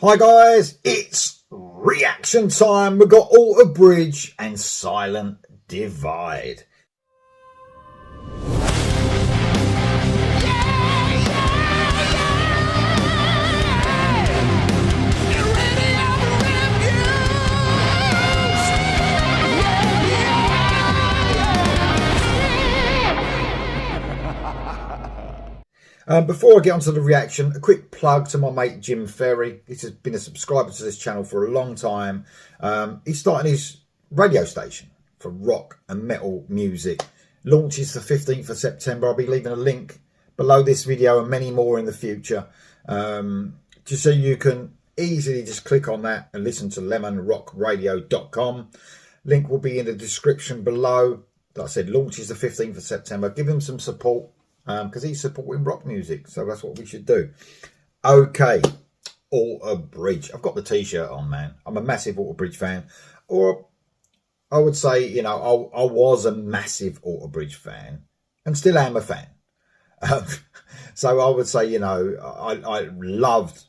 Hi guys, it's reaction time. We've got Alter Bridge and Silent Divide. Before I get onto the reaction, a quick plug to my mate Jim Ferry. He's been a subscriber to this channel for a long time. He's starting his radio station for rock and metal music. Launches the 15th of September. I'll be leaving a link below this video and many more in the future. Just so you can easily just click on that and listen to lemonrockradio.com. Link will be in the description below. Like I said, launches the 15th of September. Give him some support. Because he's supporting rock music, so that's what we should do. Okay, Alter Bridge. I've got the t-shirt on, man. I'm a massive Alter Bridge fan. Or I would say, you know, I was a massive Alter Bridge fan and still am a fan. So I would say, you know, I loved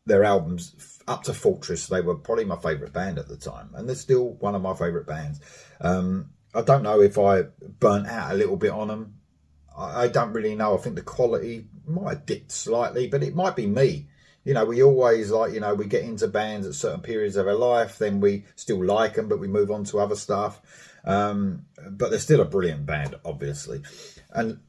their albums up to Fortress. They were probably my favourite band at the time, and they're still one of my favourite bands. I don't know if I burnt out a little bit on them. I don't really know. I think the quality might have dipped slightly, but it might be me. You know, we always like, you know, we get into bands at certain periods of our life, then we still like them, but we move on to other stuff. But they're still a brilliant band, obviously. And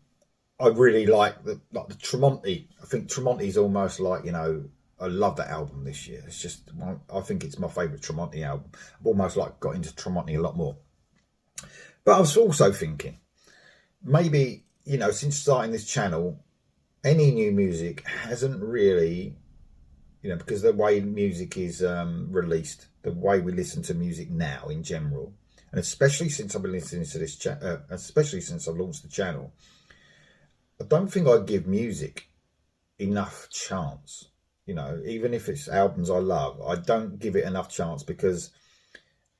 I really like the Tremonti. I think Tremonti's almost like, you know, I love that album this year. It's just, I think it's my favourite Tremonti album. I've almost like got into Tremonti a lot more. But I was also thinking, maybe, you know, since starting this channel, any new music hasn't really, you know, because the way music is released, the way we listen to music now in general, and especially since I've been listening to this especially since I launched the channel, I don't think I give music enough chance. You know, even if it's albums I love, I don't give it enough chance because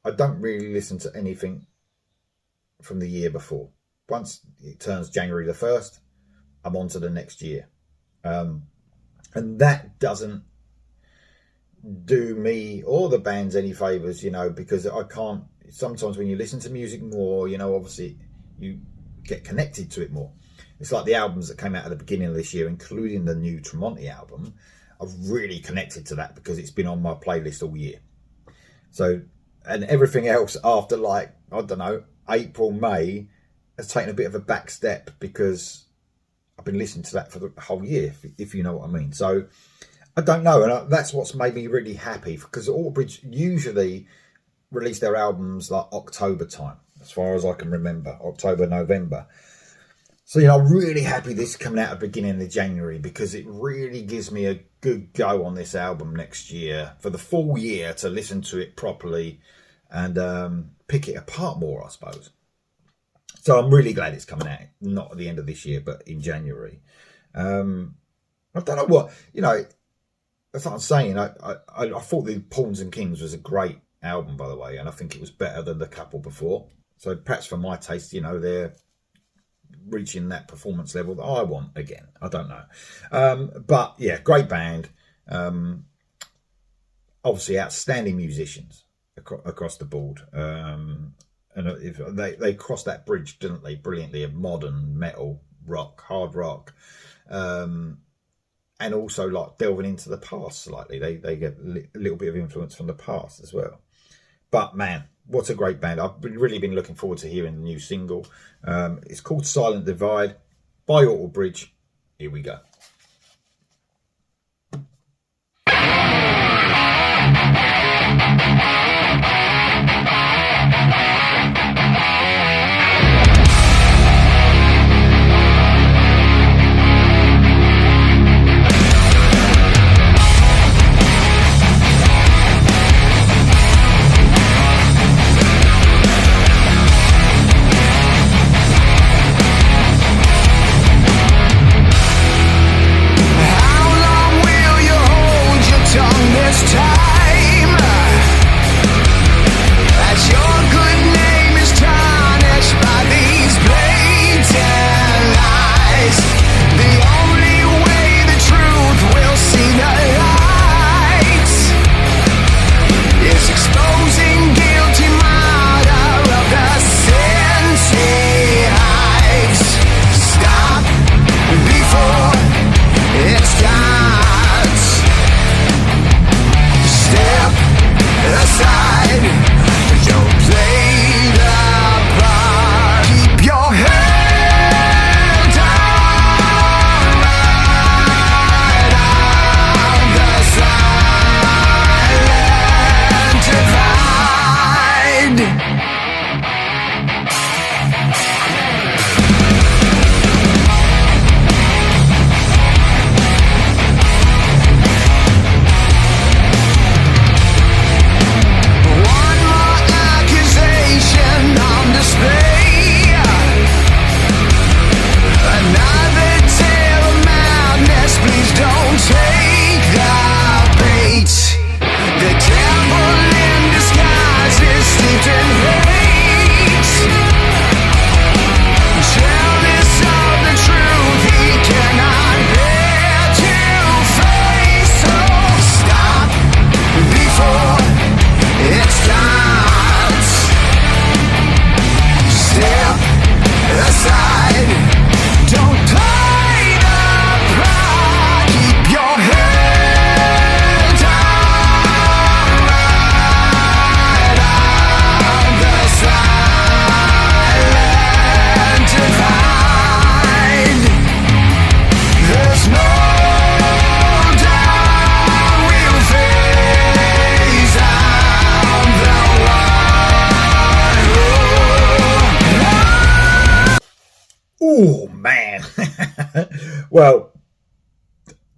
I don't really listen to anything from the year before. Once it turns January the 1st, I'm on to the next year. And that doesn't do me or the bands any favours, you know, because I can't, sometimes when you listen to music more, you know, obviously you get connected to it more. It's like the albums that came out at the beginning of this year, including the new Tremonti album. I've really connected to that because it's been on my playlist all year. So, and everything else after, like, I don't know, April, May, has taken a bit of a back step because I've been listening to that for the whole year, if you know what I mean. So I don't know, and that's what's made me really happy, because Alter Bridge usually release their albums like October time, as far as I can remember, October, November. So, you know, I'm really happy this is coming out at the beginning of January, because it really gives me a good go on this album next year, for the full year, to listen to it properly and pick it apart more, I suppose. So I'm really glad it's coming out, not at the end of this year, but in January. I don't know what, you know, that's what I'm saying. I thought the Pawns and Kings was a great album, by the way, and I think it was better than the couple before. So perhaps for my taste, you know, they're reaching that performance level that I want again. I don't know. But yeah, great band. Obviously outstanding musicians across the board. And if they crossed that bridge, didn't they, brilliantly, of modern metal, rock, hard rock, and also like delving into the past slightly. They get a little bit of influence from the past as well. But man, what a great band. I've really been looking forward to hearing the new single. It's called Silent Divide by Alter Bridge. Here we go.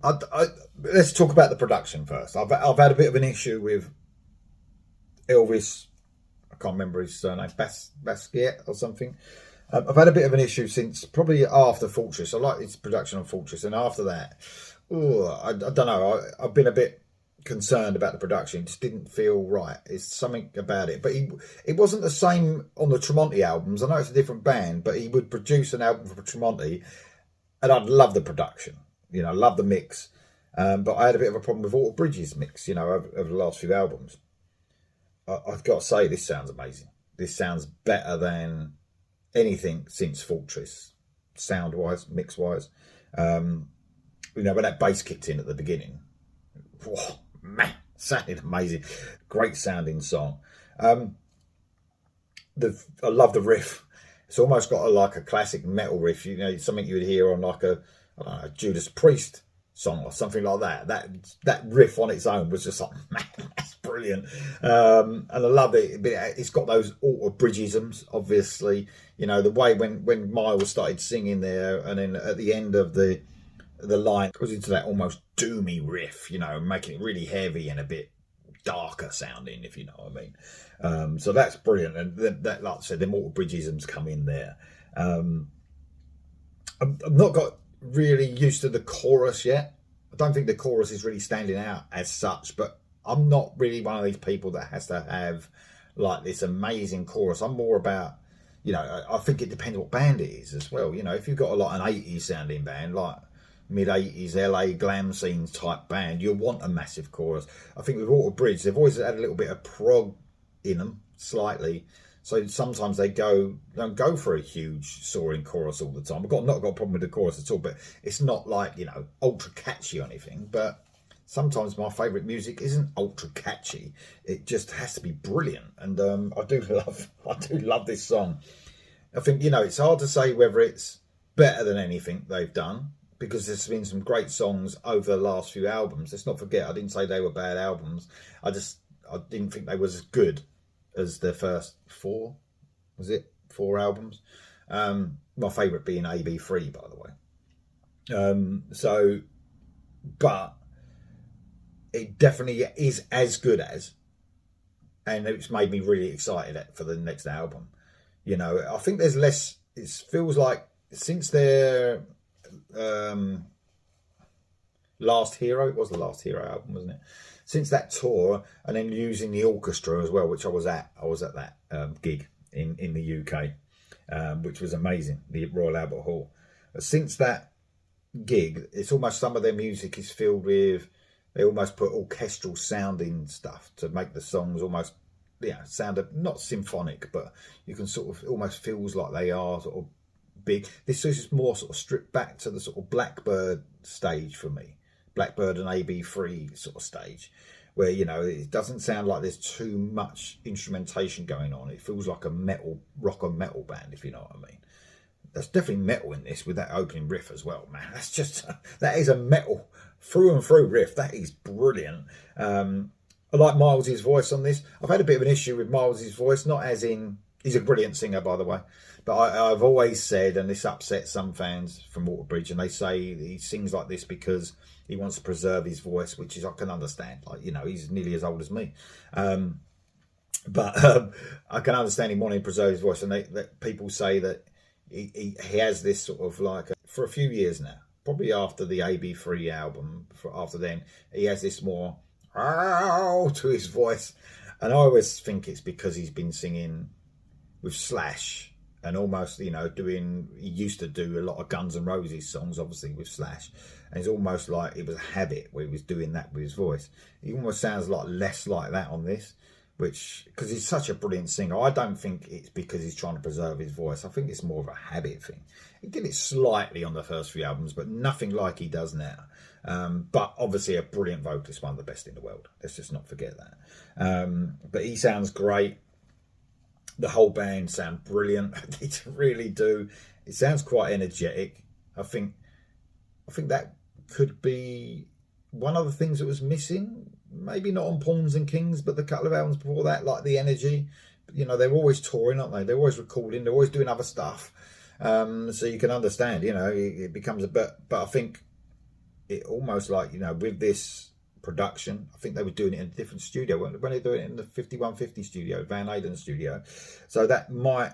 let's talk about the production first. I've had a bit of an issue with Elvis. I can't remember his surname, Basquiat or something. I've had a bit of an issue since probably after Fortress. I like his production on Fortress, and after that, I don't know. I've been a bit concerned about the production. It just didn't feel right. It's something about it. But it wasn't the same on the Tremonti albums. I know it's a different band, but he would produce an album for Tremonti, and I'd love the production. You know, love the mix. But I had a bit of a problem with Walter Bridges' mix, you know, over the last few albums. I've got to say, this sounds amazing. This sounds better than anything since Fortress, sound-wise, mix-wise. You know, when that bass kicked in at the beginning, whoa, man, sounded amazing. Great sounding song. I love the riff. It's almost got like a classic metal riff, you know, something you would hear on like a, I don't know, Judas Priest song or something like that. That riff on its own was just like, man, that's brilliant. And I love it. It's got those Walter Bridgesisms, obviously. You know, the way when Miles started singing there, and then at the end of the line goes into that almost doomy riff, you know, making it really heavy and a bit darker sounding, if you know what I mean. So that's brilliant. And that, like I said, the Walter Bridgesisms come in there. I've not got really used to the chorus yet. I don't think the chorus is really standing out as such, but I'm not really one of these people that has to have like this amazing chorus. I'm more about, you know, I think it depends what band it is as well. You know, if you've got like an 80s sounding band, like mid-80s LA glam scenes type band, you'll want a massive chorus. I think with Walter Bridge, they've always had a little bit of prog in them, slightly. So sometimes they don't go for a huge soaring chorus all the time. I've not got a problem with the chorus at all, but it's not like, you know, ultra catchy or anything. But sometimes my favourite music isn't ultra catchy. It just has to be brilliant. And I do love this song. I think, you know, it's hard to say whether it's better than anything they've done, because there's been some great songs over the last few albums. Let's not forget, I didn't say they were bad albums. I didn't think they was as good as their first four albums. My favourite being AB3, by the way. But it definitely is as good as, and it's made me really excited for the next album. You know, I think there's less, it feels like since their Last Hero, it was the Last Hero album, wasn't it? Since that tour, and then using the orchestra as well, which I was at that gig in the UK, which was amazing, the Royal Albert Hall. But since that gig, it's almost, some of their music is filled with, they almost put orchestral sounding stuff to make the songs almost, yeah, sound not symphonic, but you can sort of, almost feels like they are sort of big. This is more sort of stripped back to the sort of Blackbird stage for me. Blackbird and AB3 sort of stage, where, you know, it doesn't sound like there's too much instrumentation going on. It feels like a rock and metal band, if you know what I mean. There's definitely metal in this with that opening riff as well, man. That's just, that is a metal through and through riff. That is brilliant. I like Miles's voice on this. I've had a bit of an issue with Miles's voice, not as in, he's a brilliant singer, by the way, but I've always said, and this upsets some fans from Walter Bridge, and they say he sings like this because he wants to preserve his voice, which is, I can understand. Like, you know, he's nearly as old as me. But I can understand him wanting to preserve his voice. And that people say that he has this sort of like, for a few years now, probably after the AB3 album, after then, he has this more to his voice. And I always think it's because he's been singing with Slash, and almost, you know, he used to do a lot of Guns N' Roses songs, obviously, with Slash. And it's almost like it was a habit where he was doing that with his voice. He almost sounds like less like that on this, which, because he's such a brilliant singer, I don't think it's because he's trying to preserve his voice. I think it's more of a habit thing. He did it slightly on the first few albums, but nothing like he does now. But obviously a brilliant vocalist, one of the best in the world. Let's just not forget that. But he sounds great. The whole band sound brilliant. They really do. It sounds quite energetic. I think that could be one of the things that was missing. Maybe not on Pawns and Kings, but the couple of albums before that, like the energy. You know, they're always touring, aren't they? They're always recording. They're always doing other stuff. So you can understand, you know, it becomes a bit. But I think it almost like, you know, with this production, I think they were doing it in a different studio when they doing it in the 5150 studio, Van Halen studio. So that might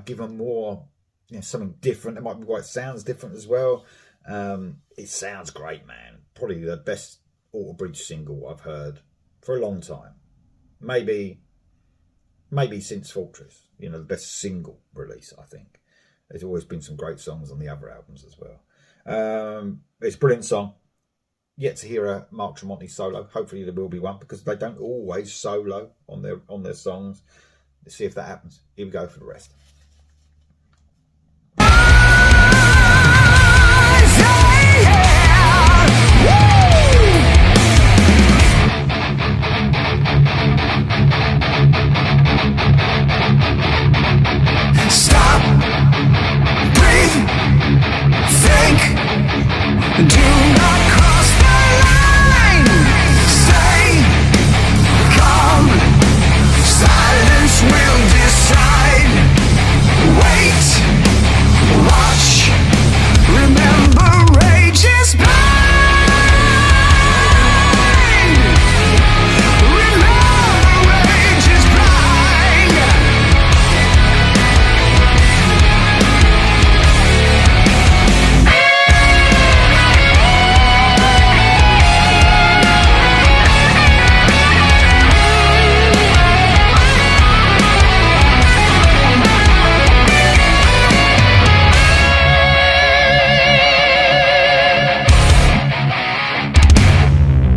give them more, you know, something different. It might be why it sounds different as well. It sounds great, man. Probably the best Alter Bridge single I've heard for a long time. Maybe since Fortress, you know, the best single release, I think. There's always been some great songs on the other albums as well. It's a brilliant song. Yet to hear a Mark Tremonti solo. Hopefully there will be one, because they don't always solo on their songs. Let's see if that happens. Here we go for the rest. Stop, breathe, think, do not cross the line. Stay calm, silence will decide. Wait, watch, remember rage is blind. Remember rage is blind.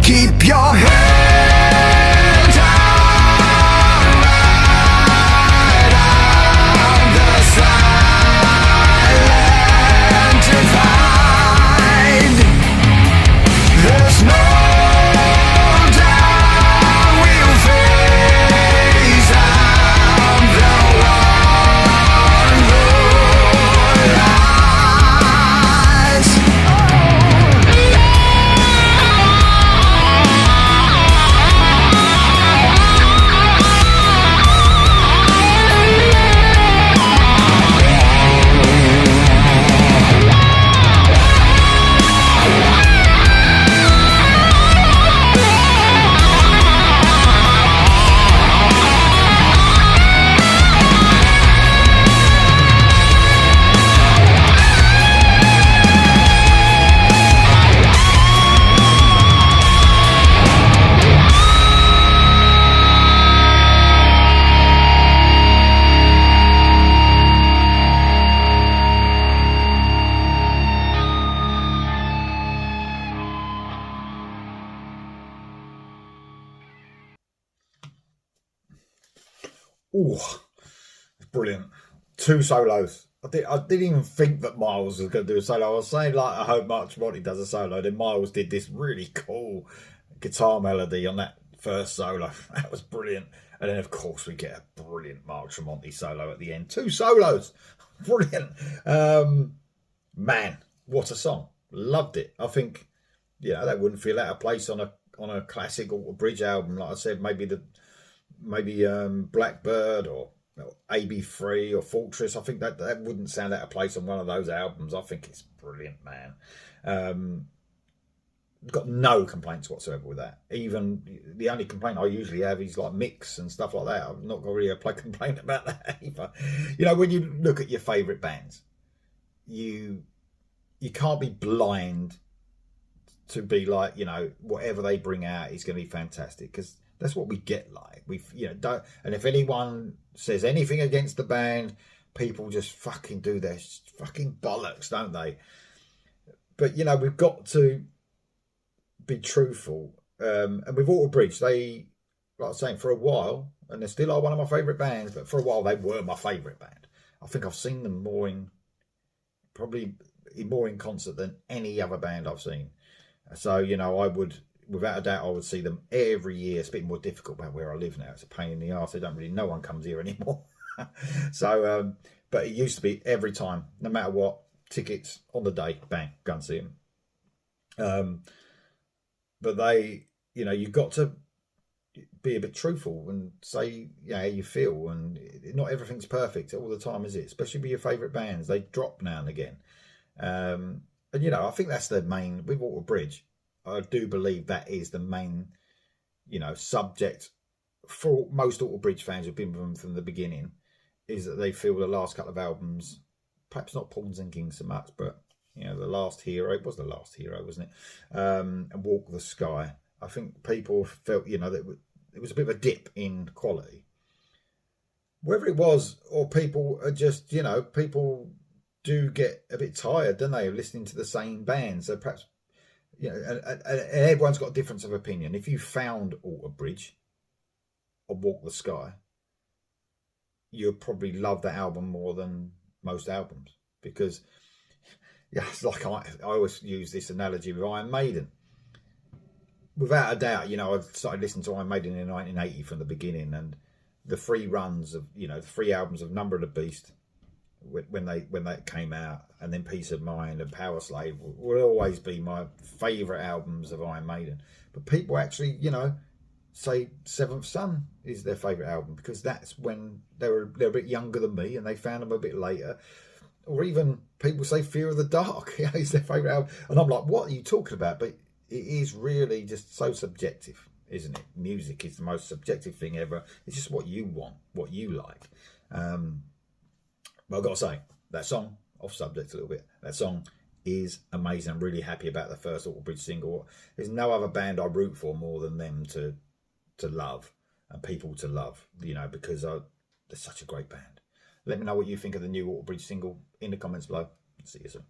Keep your head down, right on the silent divide. There's no doubt we'll phase out the one who lies. Ooh, it's brilliant. 2 solos. I didn't even think that Miles was going to do a solo. I was saying, like, I hope Mark Tremonti does a solo. Then Miles did this really cool guitar melody on that first solo. That was brilliant. And then, of course, we get a brilliant Mark Tremonti solo at the end. 2 solos. Brilliant. Man, what a song. Loved it. I think, you know, that wouldn't feel out of place on a classic Alter Bridge album. Like I said, maybe Blackbird or AB3 or Fortress. I think that wouldn't sound out of place on one of those albums. I think it's brilliant, man. Got no complaints whatsoever with that. Even the only complaint I usually have is like mix and stuff like that. I've not got really a complaint about that either. You know, when you look at your favourite bands, you can't be blind to be like, you know, whatever they bring out is going to be fantastic, because that's what we get. Like, don't. And if anyone says anything against the band, people just fucking do their fucking bollocks, don't they? But, you know, we've got to be truthful. And with Alter Bridge, they, like I was saying, for a while, and they still are one of my favourite bands, but for a while they were my favourite band. I think I've seen them more in concert than any other band I've seen. So, you know, I would, without a doubt, I would see them every year. It's a bit more difficult about where I live now. It's a pain in the arse. No one comes here anymore. So, but it used to be every time, no matter what, tickets on the day, bang, go and see them. But they, you know, you've got to be a bit truthful and say, yeah, how you feel. And not everything's perfect all the time, is it? Especially with your favourite bands. They drop now and again. And, you know, I think that's the main, with Alter Bridge, I do believe that is the main, you know, subject for most Alter Bridge fans who've been with them from the beginning, is that they feel the last couple of albums, perhaps not Pawns and Kings so much, but, you know, The Last Hero, it was The Last Hero, wasn't it? And Walk the Sky. I think people felt, you know, that it was a bit of a dip in quality. Whether it was, or people are just, you know, people do get a bit tired, don't they, of listening to the same band. So perhaps, you know, and everyone's got a difference of opinion. If you found Alter Bridge or Walk the Sky, you'll probably love that album more than most albums, because, yeah, it's like I always use this analogy with Iron Maiden. Without a doubt, you know, I started listening to Iron Maiden in 1980 from the beginning, and the three runs of, you know, the three albums of Number of the Beast, when they came out, and then Peace of Mind and Power Slave, will always be my favourite albums of Iron Maiden. But people actually, you know, say Seventh Son is their favourite album, because that's when they're a bit younger than me and they found them a bit later. Or even people say Fear of the Dark, yeah, is their favourite album, and I'm like, what are you talking about? But it is really just so subjective, isn't it? Music is the most subjective thing ever. It's just what you want, what you like. But I've got to say, that song, off subject a little bit, that song is amazing. I'm really happy about the first Alter Bridge single. There's no other band I root for more than them to love, and people to love, you know, because they're such a great band. Let me know what you think of the new Alter Bridge single in the comments below. See you soon.